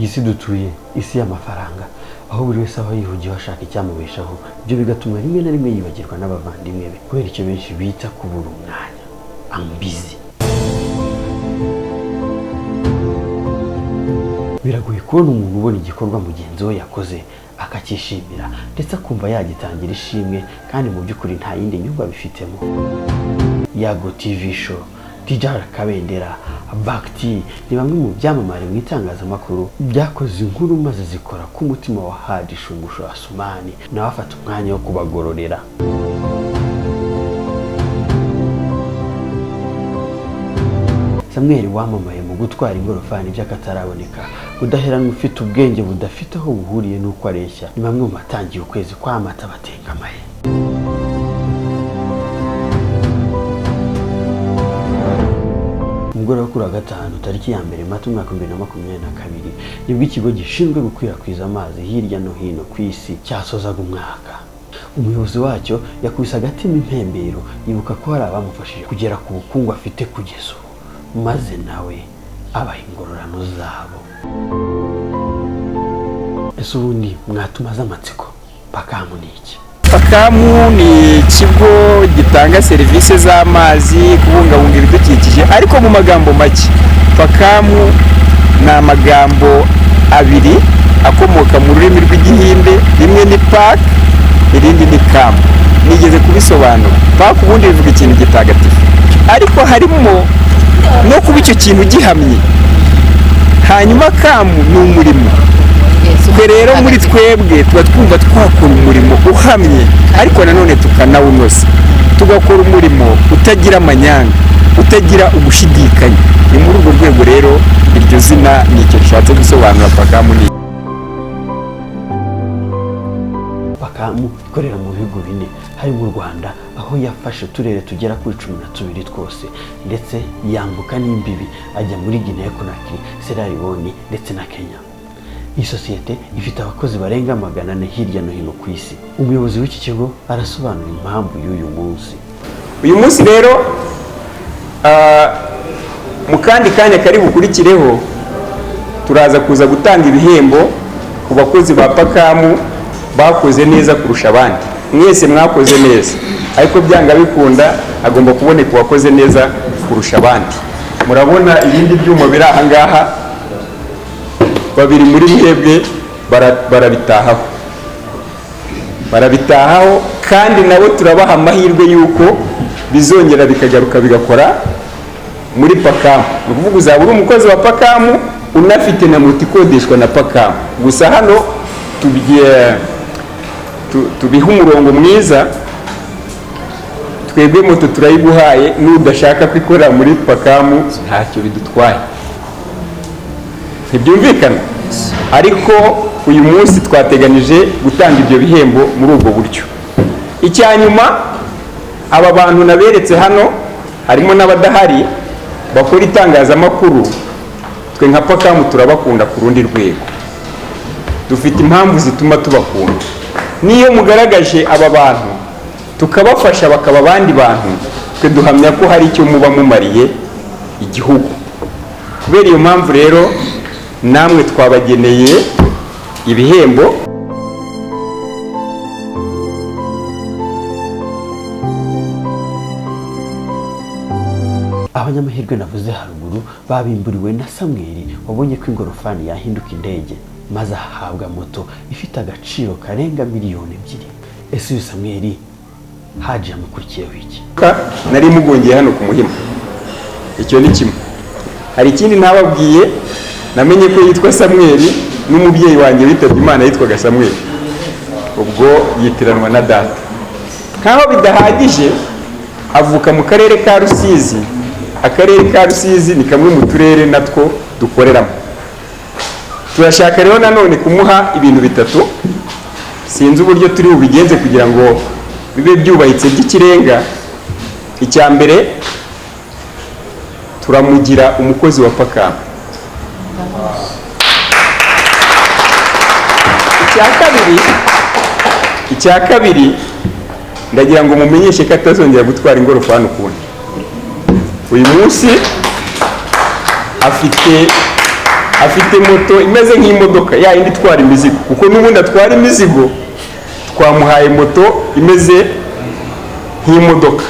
isi dutuye isi y'amafaranga aho buri wese aho yihugiye ashaka icyamubeshaho ibyo bigatuma rimwe na rimwe yibagirwa n'abavandimwe be kubera icyo benshi bita kubura umwanya ambizi. Biragoye kubona umuntu ubona igikorwa mugenzi we yakoze akakishimira ndetse akumva yagitangira ishimwe kandi mu by'ukuri nta yindi nyungu abifitemo. Yago TV show, Tijara Kabendera, Bakti ni bamwe mu byamamare mu itangazamakuru byakoze inkuru maze zikora ku mutima wa Hadi Shumbusho Asumani nawe afata umwanya wo kubagororera. Samuel wamamaye mu gutwara ingorofani byakataraboneka udaheranwa ufite ubwenge budafite aho buhuriye n'uko areshya ni bamwe mu batangiye ukwezi kwa Mata batengamaye. Umugoroba kuri wa gatanu tariki ya mbere Mata umwaka 2022 nibwo ikigo gishinzwe gukwirakwiza amazi hirya no hino ku isi cyasozaga umwaka. Umuyobozi wacyo yakubise agatima impembero yibuka ko hari abamufashije kugera ku bukungu afite kugeza ubu maze nawe abaha ingororano zabo. Ese ubundi mwatumaze amatsiko Paakkam ni iki? Paakkam ni ikigo gitanga serivisi z'amazi kubungabunga ibidukikije ariko mu magambo make. Paakkam ni amagambo abiri akomoka mu rurimi rw'Igihinde, rimwe ni Paak irindi ni Kam. Nigeze kubisobanura. Paak ubundi bivuga ikintu gitagatifu ariko harimo no kuba icyo kintu gihamye. Hanyuma Kam ni umurimo. Twe rero muri twebwe tuba twumva twakora umurimo uhamye ariko nanone tukanawunoza, tugakora umurimo utagira amanyanga, utagira ugushidikanya. Ni muri urwo rwego rero iryo zina ni icyo rishatse gusobanura Paakkam ni. Paakkam ikorera mu bihugu bine harimo u Rwanda aho yafashe uturere tugera kuri 12 twose ndetse yambuka n'imbibi ajya muri Guinea Conakry, Sierra Leone ndetse na Kenya. Iyi sosiyete ifite abakozi barenga 400 hirya no hino ku isi. Umuyobozi w'iki kigo arasobanura impamvu y'uyu munsi. Uyu munsi rero mu kandi kanya kari bukurikireho turaza kuza gutanga ibihembo ku bakozi ba Paakkam bakoze neza kurusha abandi. Mwese mwakoze neza ariko byanga bikunda agomba kuboneka uwakoze neza kurusha abandi. Murabona ibindi byuma biri aha ngaha, babiri muri mwebwe barabitahaho kandi nabo turabaha amahirwe yuko bizongera bikagaruka bigakora muri Paakkam. Ni ukuvuga uzaba uri umukozi wa Paakkam unafite na moto ikodeshwa na Paakkam. Gusa hano tubiha umurongo mwiza, twebwe moto turayiguhaye n'udashaka kwikorera muri Paakkam ntacyo bidutwaye. Ntibyumvikana ariko uyu munsi twateganije gutanga ibyo bihembo muri ubwo buryo. Icyanyuma aba bantu naberetse hano harimo n'abadahari bakora itangazamakuru. Twe nka Paakkam turabakunda ku rundi rwego, dufite impamvu zituma tubakunda. Niyo mugaragaje aba bantu tukabafasha bakaba abandi bantu, twe duhamya ko hari icyo muba mumariye igihugu. Kubera iyo mpamvu rero namwe twabageneye ibihembo. Abanyamahirwe navuze haruguru babimburiwe na Samuel wabonye ko ingorofani yahinduka indege maze ahabwa moto ifite agaciro karenga miliyoni 2. Ese uyu Samuel haje amukurikiyeho iki? Nari mugongeye hano ku Muhima. Icyo ni kimwe. Hari ikindi ntababwiye, namenye ko yitwa Samuel n'umubyeyi wanjye witabye Imana yitwaga Samuel. Ubwo yitiranwa na data. Nkaho bidahagije avuka mu karere ka Rusizi. Akarere ka Rusizi ni kamwe mu turere natwo dukoreramo. Turashaka rero nanone kumuha ibintu bitatu. Sinzi uburyo turi ubigenze kugira ngo bibe byubahitse by'ikirenga. Icya mbere turamugira umukozi wa Paakkam. Icya kabiri ndagira ngo mumenyeshe ko atazongera gutwara ingorofani ukundi. Uyu munsi afite afite moto imeze nk'imodoka ya yindi itwara imizigo, kuko n'ubundi atwara imizigo, twamuhaye moto imeze nk'imodoka.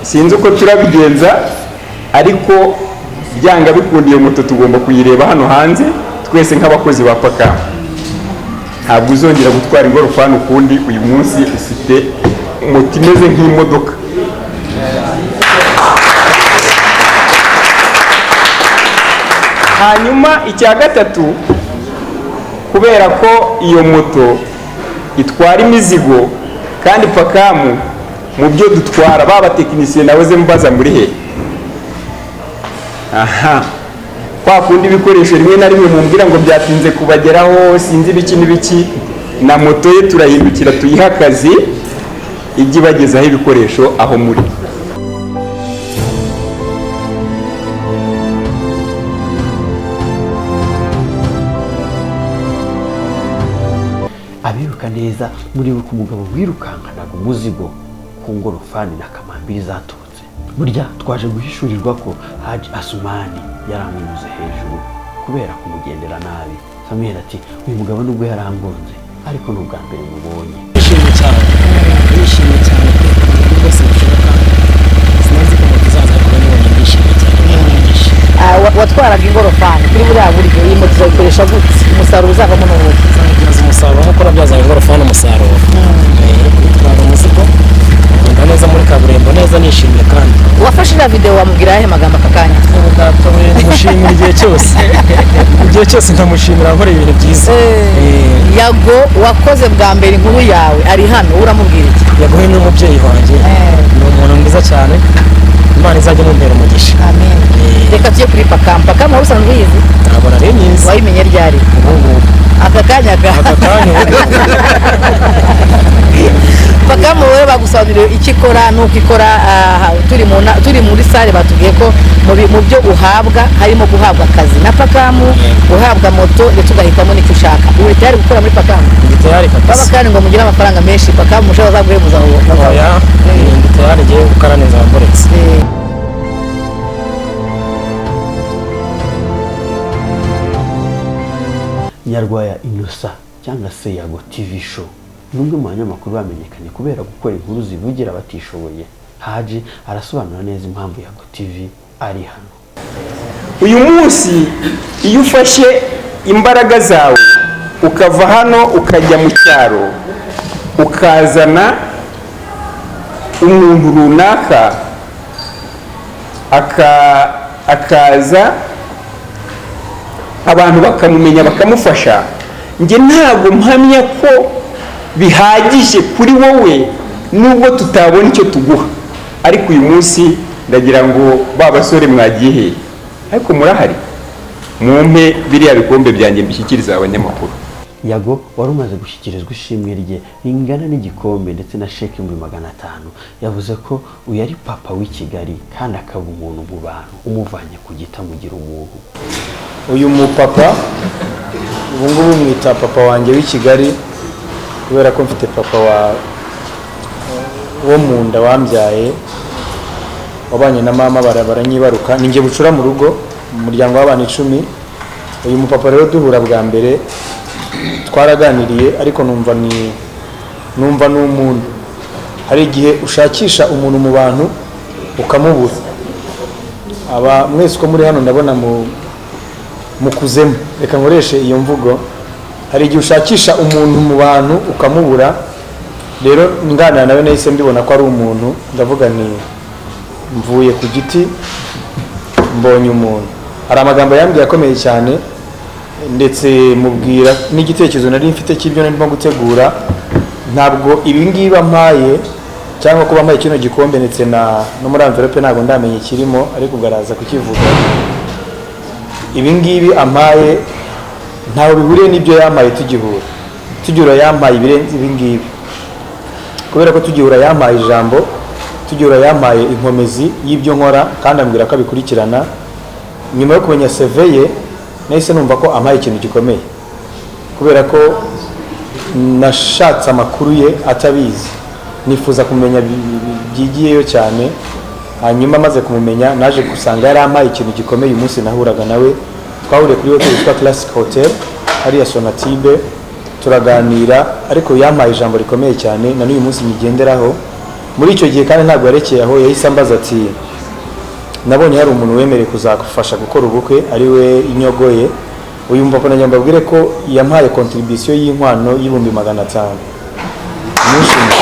Sinzi uko turabigenza, ariko byanga bikunda iyo moto tugomba kuyireba hano hanze twese nk'abakozi ba Paakkam. Ntabwo uzongera gutwara ingorofani ukundi, uyu munsi ufite moto imeze nk'imodoka. Hanyuma icya gatatu, kubera ko iyo moto itwara imizigo kandi Paakkam mu byo dutwara baba tekinisiye nawe mbaza muri he, kwa kundi ibikoresho rimwe na rimwe mumbwira ngo byatinze kubageraho sinzi ibiki n'ibiki, na moto ye turahindukira tuyiha akazi ijye ibagezaho ibikoresho aho muri. abiruka neza muri buka umugabo wirukankanaga umuzigo ku ngorofani na kamambiri zatutse. Burya twaje guhishurirwa ko Haji Asumani yaramunyuze hejuru kubera kumugendera nabi. Samuel ati uyu mugabo nubwo yarangonze ariko n'ubwa mbere mubonye. Nishimye cyane rwose bishoboka, sinzi ko muzaza kuba nibonye nishimye cyane. Watwaraga ingorofani kuri buriya buryo iyi moto izayikoresha gute, umusaruro uzavamo n'ubuhe? Uzabyaza umusaruro nk'uko nabyazaga ingorofani umusaruro, gutwara umuzigo kugenda neza muri kaburimbo neza nishimye. Kandi uwafashe iriya video wamubwira ayahe magambo aka kanya? Ndamushimira igihe cyose ndamushimira nkoreye ibintu byiza. Yago wakoze bwa mbere inkuru yawe ari hano, uramubwira iki? Yago ni umubyeyi wanjye, ni umuntu mwiza cyane, Imana izajya mumbera umugisha. Amen. Reka tujye kuri Paakkam. Paakkam wari usanzwe uyizi? Ntabwo nari nyizi. Wayimenye ryari? Aka kanya Paakkam wowe bagusobanurira icyo ikora n'uko ikora. Turi muri sale batubwiye ko mu byo uhabwa harimo guhabwa akazi na Paakkam, guhabwa moto ndetse ugahitamo n'icyo ushaka. Uri tayari gukora muri Paakkam? Ndi tayari kabisa. Baba kandi ngo mugire amafaranga menshi Paakkam mushaka bazaguhemuza aho. Oya, ndi tayari ngiye gukora neza mboretse. Nyarwaya Innocent cyangwa se Yago TV show ni umwe mu banyamakuru bamenyekanye kubera gukora inkuru zivugira abatishoboye. Haji arasobanura neza impamvu Yago TV ari hano. Uyu munsi iyo ufashe imbaraga zawe ukava hano ukajya mu cyaro ukazana umuntu runaka akaza abantu bakamumenya bakamufasha, njye ntabwo mpamya ko bihagije kuri wowe nubwo tutabona icyo tuguha. Ariko uyu munsi ndagira ngo ba basore mwagiye he, ariko murahari, mumpe biriya bikombe byanjye mbishyikiriza abanyamakuru. Yago wari umaze gushyikirizwa ishimwe rye ringana n'igikombe ndetse na sheke 500. Yavuze ko uyu ari papa w'i Kigali kandi akaba umuntu mu bantu umuvanye ku giti amugira umuntu. Uyu mupapa ubu ngubu mwita papa wanjye w'i Kigali kubera ko mfite papa wo mu nda wambyaye wabanye na mama baranyibaruka, ninjye bucura mu rugo mu muryango w'abantu 10. Uyu mupapa rero duhura bwa mbere twaraganiriye, ariko numva n'umuntu. Hari igihe ushakisha umuntu mu bantu ukamubura. Aba mwese ko muri hano ndabona mukuzemo, reka nkoreshe iyo mvugo. Hari igihe ushakisha umuntu mu bantu ukamubura. Rero nganira nawe nahise mbibona ko ari umuntu, ndavuga ni mvuye ku giti mbonye umuntu. Hari amagambo yambwiye akomeye cyane, ndetse mubwira n'igitekerezo nari mfite cy'ibyo narimo gutegura. Ntabwo ibi ngibi ampaye cyangwa kuba ampaye kino gikombe ndetse no muri envelope ntabwo ndamenye kirimo, ariko ugaraza kukivuga. Ibi ngibi ampaye ntaho bihuriye n'ibyo yampaye tugihura yampaye ibirenze ibi ngibi, kubera ko tugihura yampaye ijambo, tugihura yampaye inkomezi y'ibyo nkora kandi ambwira ko abikurikirana. Nyuma yo kumenya CV ye nahise numva ko ampaye ikintu gikomeye, kubera ko nashatse amakuru ye atabizi, nifuza kumenya byigiyeyo cyane. Hanyuma maze kumumenya naje gusanga yari ampaye ikintu gikomeye umunsi nahuraga nawe, twahuriye kuri hoteli yitwa Classic Hotel hariya Sonatibe turaganira, ariko yampaye ijambo rikomeye cyane na n'uyu munsi nyigenderaho. Muri icyo gihe kandi ntabwo yarekeye aho, yahise ambaza ati nabonye hari umuntu wemereye kuzagufasha gukora ubukwe ari we Inyogoye. Uyu mpapa na nyambabwire ko yampaye contribution y'inkwano y'ibihumbi 500. Nishimye.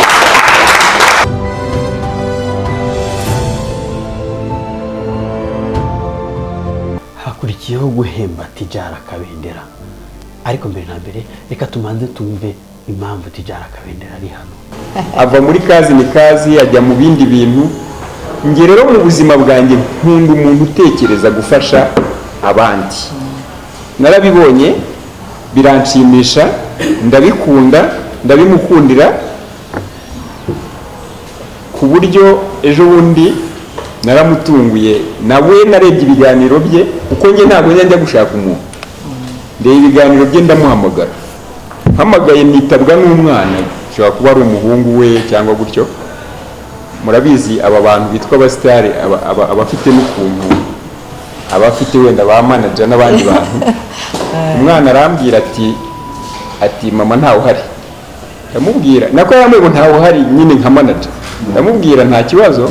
Hakurikiyeho guhemba Tijara Kabendera, ariko mbere na mbere reka tumanze tumve impamvu Tijara Kabendera ari hano. Ava muri kazi ni kazi ajya mu bindi bintu. Nge rero mu buzima bwanjye nkunda umuntu utekereza gufasha abandi. Narabibonye biranshimisha, ndabikunda, ndabimukundira, ku buryo ejo bundi naramutunguye nawe narebye ibiganiro bye, uko nge ntabwo njya gushaka umuntu, ndeba ibiganiro bye ndamuhamagara, mpamagaye nitabwa n'umwana, ushobora kuba ari umuhungu we cyangwa gutyo. Murabizi aba bantu bitwa abasitari abafite n'ukuntu abafite wenda ba manager n'abandi bantu. Umwana arambwira ati mama ntawe uhari. Ndamubwira nako yamwe ntawe uhari nyine nka manager. Ndamubwira nta kibazo,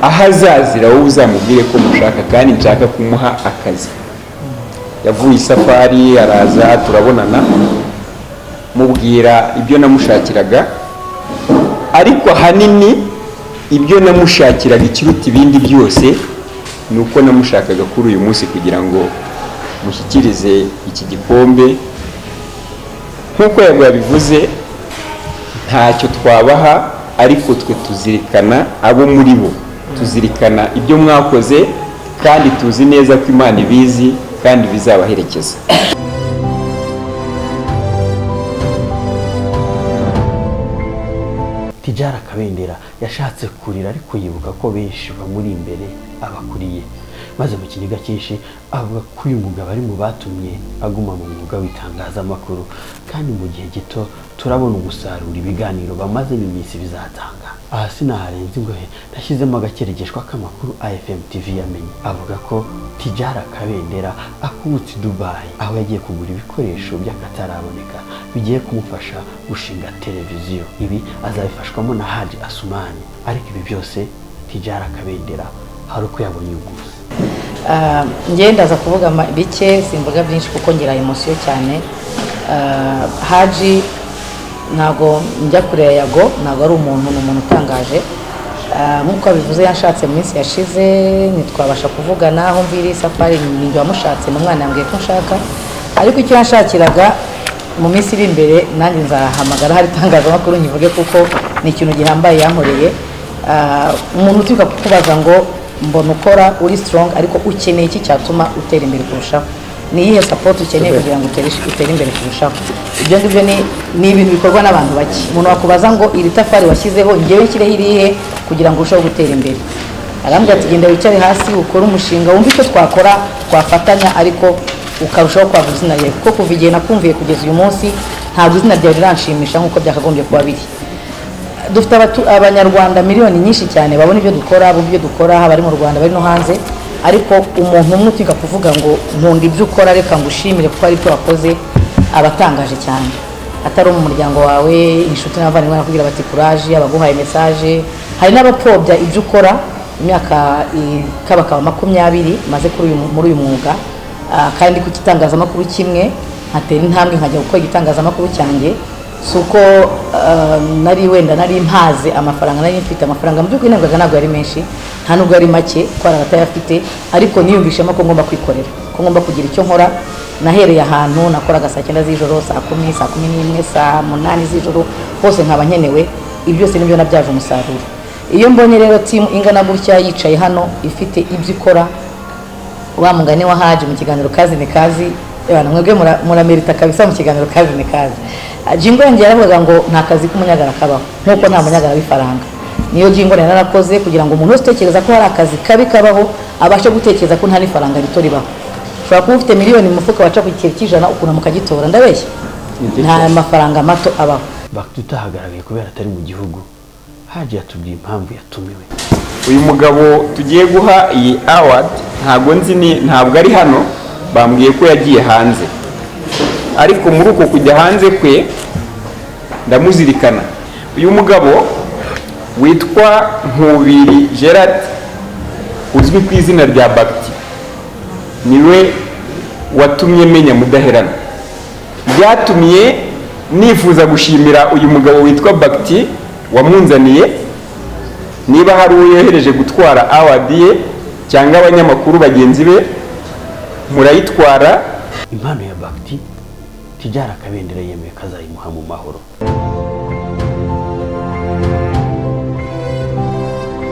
ahazazira wowe uzamubwire ko mushaka kandi nshaka kumuha akazi. Yavuye isafari araza turabonana, mubwira ibyo namushakiraga, ariko hanini ibyo namushakiraga ikiruta ibindi byose nuko namushakaga kuri uyu munsi kugira ngo mushyikirize iki gikombe. Nkuko yabivuze, ntacyo twabaha, ariko twe tuzirikana abo muri bo, tuzirikana ibyo mwakoze, kandi tuzi neza ko Imana ibizi kandi bizabaherekeza. Tijara Kabendera yashatse kurira, ariko yibuka ko benshi bamuri imbere abakuriye, maze mu kiniga cyinshi avuga ko uyu mugabo ari mu batumye aguma mu mwuga w'itangazamakuru, kandi mu gihe gito turabona umusaruro ibiganiro bamaze iminsi bizatanga. Aha sinaharenze ingohe, nashyizemo agakeregeshwa k'amakuru AFM TV yamenye, avuga ko Tijara Kabendera akubutse i Dubai, aho yagiye kugura ibikoresho byakataraboneka bigiye kumufasha gushinga televiziyo. Ibi azabifashwamo na Haji Asumani, ariko ibi byose Tijara Kabendera hari uko yabonye uguze. Ngenda za kuvuga bike, simvuga byinshi kuko ngira emotion cyane. Haji ntago njya kure Yago, ntago ari umuntu utangaje. Nkuko bivuze yanshatse mu minsi yashize, nitwabasha kuvugana aho mviri safari ninjye wamushatse, n'umwana yambwiye ko nshaka, ariko icyo yanshakiraga mu minsi iri imbere nanjye nzahamagara hari itangazamakuru nyivuge kuko ni ikintu gihambaye yankoreye. Umuntu utuka kukubaza ngo mbona ukora uri strong, ariko ukeneye iki cyatuma utera imbere kurushaho, ni iyihe support ukeneye kugira ngo utere imbere kurushaho. Ibyo ngibyo ni ibintu bikorwa n'abantu bake. Umuntu wakubaza ngo iri tafari washyizeho ngewe nshyireho irihe kugira ngo urusheho gutera imbere, arambwira ati genda wicare hasi ukore umushinga wumve icyo twakora twafatanya, ariko ukarushaho kwavuga izina ryawe, kuko kuva igihe nakumviye kugeza uyu munsi ntabwo izina ryawe riranshimisha nk'uko byakagombye kuba biri. Dufite abanyarwanda miliyoni nyinshi cyane babona ibyo dukora, abo ibyo dukora haba ari mu Rwanda bari no hanze, ariko umuntu umwe utika kuvuga ngo nkunda ibyo ukora reka ngushimire kuko ari byo wakoze, abatangaje cyane. Atari mu muryango wawe, inshuti n'abavandimwe bakubwira bati courage, abaguhaye message. Hari n'abapfobya ibyo ukora. Imyaka ikabakaba 20 maze muri uyu mwuga, kandi ku kitangazamakuru kimwe nkatera intambwe nkajya gukora igitangazamakuru cyanjye. Suko nari wenda nari mpaze amafaranga, nari mfite amafaranga mu by'ukuri ntabwo yari menshi, nta nubwo ari make ko aratayafite, ariko niyumvishemo ko ngomba kwikorera, ko ngomba kugira icyo nkora. Nahereye ahantu nakoraga saa 9 z'ijoro, saa 10, saa 11, saa 8 z'ijoro, hose nkaba nkenewe. Ibyo byose nibyo nabyaje umusaruro. Iyo mbonye rero team ingana gutya yicaye hano ifite ibyo ikora, wa mugani wa Haji mu kiganiro kazi ni kazi, abantu mwebwe muramerita kabisa mu kiganiro kazi ni kazi. Jingo yanjye yaravuga ngo nta kazi k'umunyagara kabaho nkuko nta munyagara w'ifaranga. Niyo jingo narakoze kugira ngo umuntu wese utekereza ko hari akazi kabi kabaho abashe gutekereza ko nta n'ifaranga rito ribaho. Ushobora kuba ufite miliyoni mu mufuka waca ku kiciro cy'ijana ukuna mukagitora, ndabeshya nta mafaranga mato abaho. Bakututahagaragaye kubera atari mu gihugu. Haji yatubwiye impamvu yatumiwe. Uyu mugabo tugiye guha iyi award ntabwo ari hano, bambwiye ko yagiye hanze, ariko muri uko kujya hanze kwe ndamuzirikana. Uyu mugabo witwa Nkubiri Gerard uzwi ku izina rya Bakti niwe watumye menya Mudaheranwa. Byatumye nifuza gushimira uyu mugabo witwa Bakti wamunzaniye, niba hari uwo yohereje gutwara award ye cyangwa abanyamakuru bagenzi be murayitwara. Impano ya Bakti Tijara Kabendera yemeye kazayimuha mu mahoro.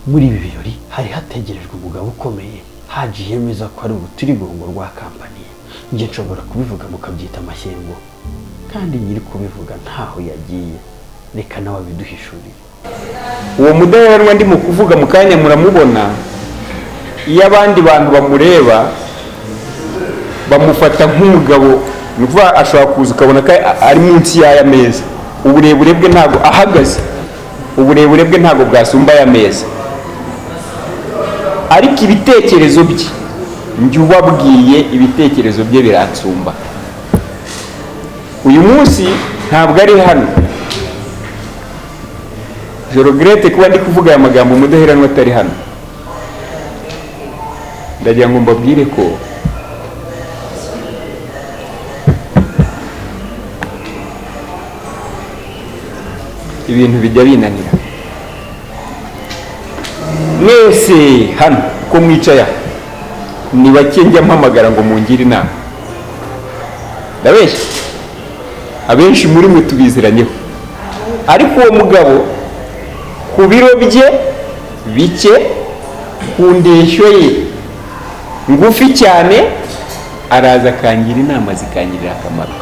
Muri ibi birori hari hategerejwe umugabo ukomeye, Haji yemeza ko ari urutirigongo rwa kampani. Nje nshobora kubivuga mukabyita amashyengo, kandi nyiri kubivuga ntaho yagiye. Reka nawe biduhishurire. Uwo Mudaheranwa ndi mu kuvuga mu kanya muramubona, iyo abandi bantu bamureba bamufata nk'umugabo, nukuva ashobora kuza ukabona ko ari munsi y'aya meza, uburebure bwe ntago ahagaze, uburebure bwe ntago bwasumba aya meza, ariko ibitekerezo bye njye ubabwiye ibitekerezo bye biratsumba. Uyu munsi ntabwo ari hano, je regrette kuba ndi kuvuga aya magambo Mudaheranwa atari hano. Ndagira ngo mbabwire ko ibintu bijya binanira. Mwese hano ko mwicaye ni bake njya mpamagara ngo mungire inama, ndabeshya abenshi muri mwe tubiziranyeho, ariko uwo mugabo ku biro bye bike, ku ndeshyo ye ngufi cyane, araza akangira inama zikangirira akamaro,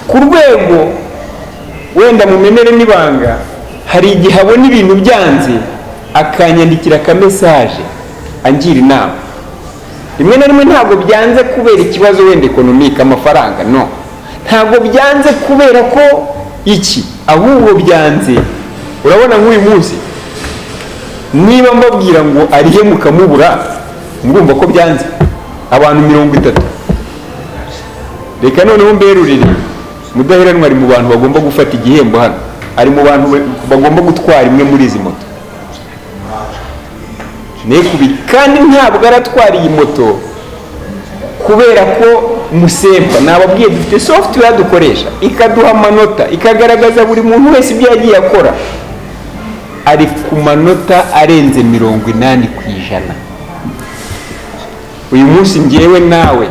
ku rwego wenda mumenere n'ibanga. Hari igihe abona ibintu byanze akanyandikira akamesaje angira inama. Rimwe na rimwe ntabwo byanze kubera ikibazo wenda ekonomike, amafaranga, no, ntabwo byanze kubera ko iki, ahubwo byanze. Urabona nk'uyu munsi niba mbabwira ngo arihe mukamubura, murumva ko byanze abantu 30. Reka noneho mberurire, Mudaheranwa ari mu bantu bagomba gufata igihembo hano, ari mu bantu bagomba gutwara imwe muri izi moto. Kandi ntabwo aratwara iyi moto kubera ko musempa. Nababwiye dufite software dukoresha ikaduha amanota, ikagaragaza buri muntu wese ibyo yagiye akora. Ari ku manota arenze 80%. Uyu munsi ngewe nawe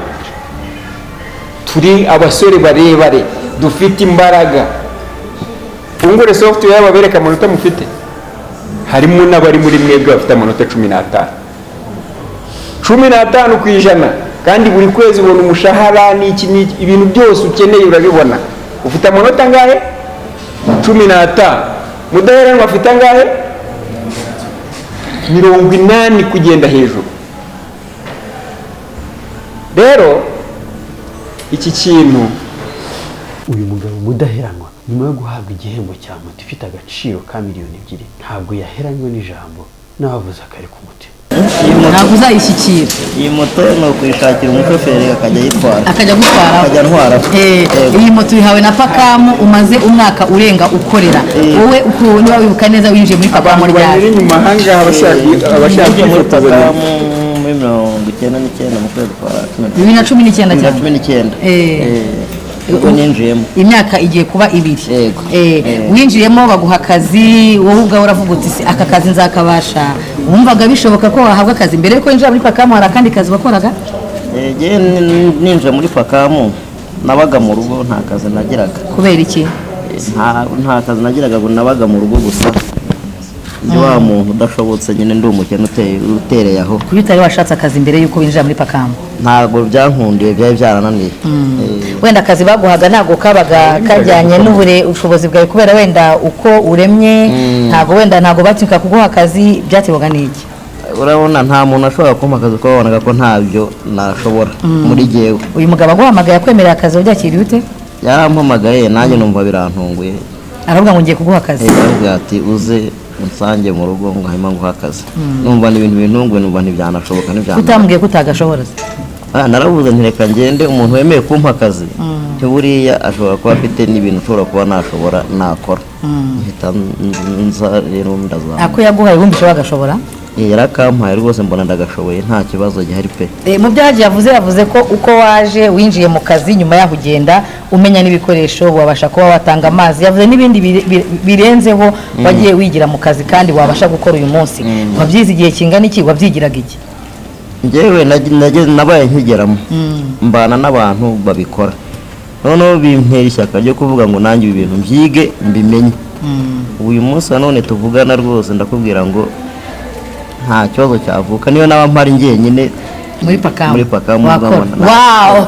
turi abasore barebare dufite imbaraga. Ungure software yababereka amanota mufite, harimo n'abari muri mwebwe bafite amanota 15%, kandi buri kwezi ubona umushahara n'iki ibintu byose ukeneye urabibona. Ufite amanota angahe? 15. Mudaheranwa afite angahe? 80 kugenda hejuru. Rero iki kintu uyu mugabo Mudaheranwa nyuma yo guhabwa igihembo cya moto ifite agaciro ka miliyoni 2, ntabwo yaheranywe n'ijambo n'abavuze akari ku mutima. Ntabwo uzayishyikira. Iyi moto ni ukuyishakira umushoferi akajya yitwara, akajya gutwara, akajya ntwara. Iyi moto ihawe na Paakkam, umaze umwaka urenga ukorera. Wowe uko niba wibuka neza winjiye muri Paakkam ryari? Inyuma hanga abashaka kwifotoza muri 1999 mu kwezi kwa 2019. Ubwo ninjiyemo. Imyaka igiye kuba 2. Yego. Winjiyemo baguha akazi, wowe ubwawe uravuga uti aka kazi nzakabasha. Wumvaga bishoboka ko wahabwa akazi mbere yuko winjira muri Paakkam? Hari akandi kazi wakoraga? Ninjira muri Paakkam nabaga mu rugo, nta kazi nagiraga. Kubera iki? Nta kazi nagiraga, nabaga mu rugo gusa. Ndi wa muntu udashobotse nyine, ndi umukene utereye aho. Kuko utari washatse akazi mbere yuko winjira muri Paakkam? Ntabwo byankundiye, byari byarananiye. Wenda akazi baguhaga ntabwo kabaga kajyanye n'ubushobozi bwawe, kubera wenda uko uremye, ntabwo batika kuguha akazi, byatewaga n'iki? Urabona nta muntu ashobora kumpa akazi kuko wabonaga ko ntabyo nashobora muri jewe. Uyu mugabo aguhamagaye akwemerera akazi wabyakiriye ute? Yarampamagaye nanjye numva birantunguye. Aravuga ngo ngiye kuguha akazi. Aravuga ati uze unsange mu rugo ngo hanyuma nguha akazi numva ni ibintu bintunguye numva ntibyanashoboka utambwiye ko utagashobora naravuze ntireka ngende umuntu wemeye kumpa akazi buriya ashobora kuba afite n'ibintu ushobora kuba nashobora nakora mpita nza rero ndazana ako yaguhaye wumvishe wagashobora yarakampaye rwose mbona ndagashoboye nta kibazo gihari pe mu byaje yavuze ko uko waje winjiye mu kazi nyuma yaho ugenda umenya n'ibikoresho wabasha kuba watanga amazi yavuze n'ibindi birenzeho wagiye wigira mu kazi kandi wabasha gukora uyu munsi wabyize igihe kingana iki wabyigiraga iki njyewe nabaye nkigeramo mbana n'abantu babikora noneho bintera ishyaka ryo kuvuga ngo nanjye ibi bintu mbyige mbimenye uyu munsi nanone tuvugana rwose ndakubwira ngo nta kibazo cyavuka niyo naba mpari njyenyine muri Paakkam wow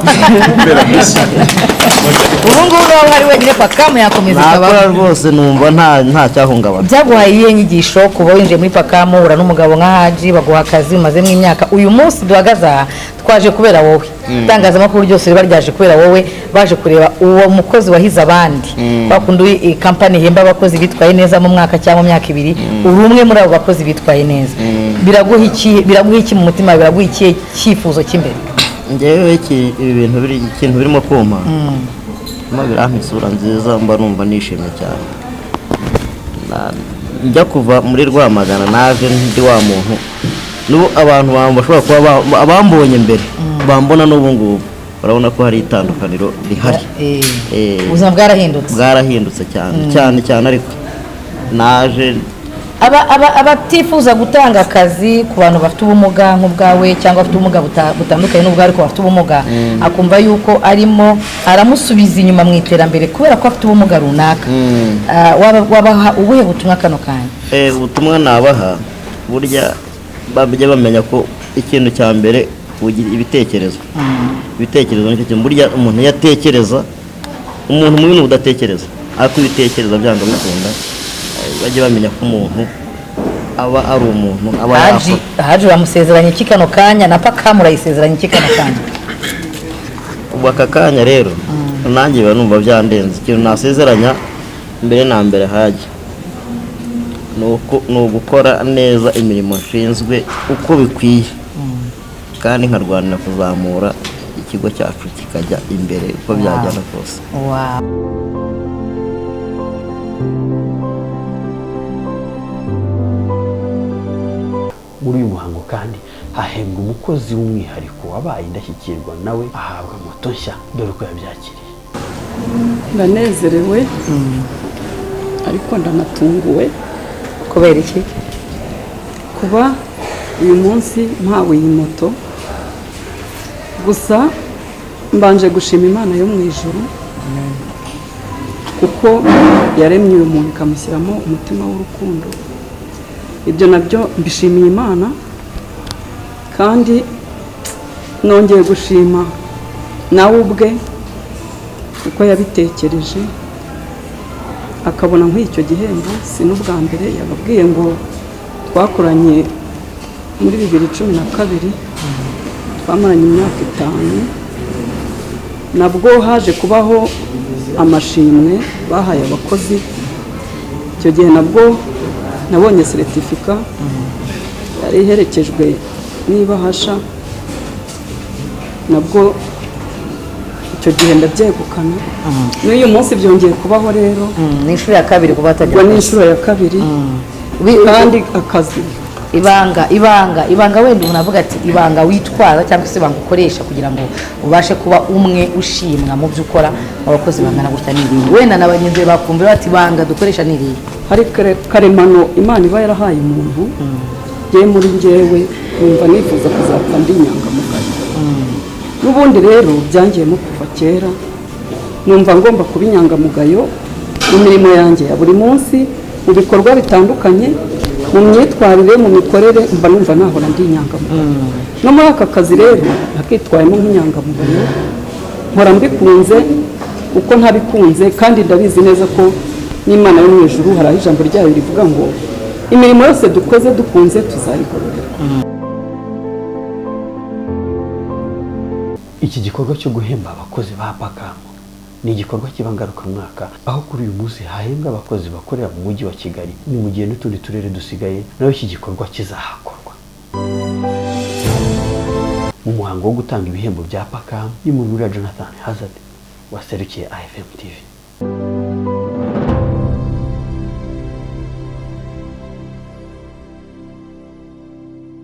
ubu ngubu hari wenyine Paakkam yakomeza ikaba rwose numva nta cyahungabana byaguhaye iyihe nyigisho kuba winjiye muri Paakkam ura n'umugabo nka Haji baguha akazi umazemo imyaka uyu munsi duhagaze aha twaje kubera wowe itangazamakuru ryose riba ryaje kubera wowe baje kureba uwo mukozi wahize abandi bakunda company ihemba abakozi bitwaye neza mu mwaka cyangwa mu myaka 2 uri umwe muri abo bakozi bitwaye neza biraguha iki mu mutima biraguha iki cyifuzo cy'imbere njyewe ibi bintu ikintu birimo kumpa birampa isura nziza mba numva nishimye cyane njya kuva muri Rwamagana naje ndi wa muntu n'ubu abantu bashobora kuba abambonye mbere bambona n'ubu ngubu urabona ko hari itandukaniro rihari ubuzima bwarahindutse cyane ariko naje abatifuza gutanga akazi ku bantu bafite ubumuga nk'ubwawe cyangwa bafite ubumuga butandukanye n'ubwawe ariko bafite ubumuga akumva yuko arimo aramusubiza inyuma mu iterambere kubera ko afite ubumuga runaka wabaha ubuhe butumwa kano kanya ubutumwa nabaha burya bajya bamenya ko ikintu cya mbere ugira ibitekerezo nicyo kintu burya umuntu yatekereza umuntu mu bintu udatekereza ariko ibitekereza byanga bikunda bajya bamenya ko umuntu aba ari umuntu aba yakora Haji bamusezeranye iki kano kanya na Paakkam urayisezeranye iki kano kanya ubu aka kanya rero nanjye biba numva byandenze ikintu nasezeranya mbere na mbere Haji ni ugukora neza imirimo nshinzwe uko bikwiye kandi nkarwanira kuzamura ikigo cyacu kikajya imbere uko byajyana kose muri uyu muhango kandi hahembwa umukozi w'umwihariko wabaye indashyikirwa nawe ahabwa moto nshya dore uko yabyakiriye ndanezerewe ariko ndanatunguwe kubera iki kuba uyu munsi mpawe iyi moto gusa mbanje gushima Imana yo mu ijuru kuko yaremye uyu muntu ikamushyiramo umutima w'urukundo ibyo nabyo mbishimiye Imana kandi nongeye gushima nawe ubwe kuko yabitekereje akabona nk'icyo gihembo si n'ubwa mbere yababwiye ngo twakoranye muri 2012 twamaranye imyaka 5 nabwo haje kubaho amashimwe bahaye abakozi icyo gihe nabwo nabonye certificat yari iherekejwe n'ibahasha nabwo icyo gihe ndabyegukana n'uyu munsi byongeye kubaho rero ni inshuro ya kabiri kuba atajya ni inshuro ya kabiri kandi akazi ibanga wenda umuntu avuga ati ibanga witwara cyangwa se ibanga ukoresha kugira ngo ubashe kuba umwe ushimwa mu byo ukora abakozi bangana gutya n'ibindi wenda n'abagenzi bakumvira bati ibanga dukoresha n'iriya hari karemano Imana iba yarahaye umuntu yewe muri njyewe numva nifuza kuzapfa ndi inyangamugayo n'ubundi rero byangiyemo kuva kera numva ngomba kuba inyangamugayo mu mirimo yanjye ya buri munsi mu bikorwa bitandukanye mu myitwarire mu mikorere mba numva nahora ndi inyangamugayo no muri aka kazi rero nakitwayemo nk'inyangamugayo nkora mbikunze uko ntabikunze kandi ndabizi neza ko n'Imana yo mu ijuru hari ijambo ryayo rivuga ngo imirimo yose dukoze dukunze tuzayigororerwa iki gikorwa cyo guhemba abakozi ba Paakkam ni igikorwa kiba ngarukamwaka aho kuri uyu munsi hahembwa abakozi bakorera mu mujyi wa Kigali, ni mu gihe n'utundi turere dusigaye naho iki gikorwa kizahakorwa. Mu muhango wo gutanga ibihembo bya Paakkam, ni mu Jonathan Hazard waserukiye AFM TV.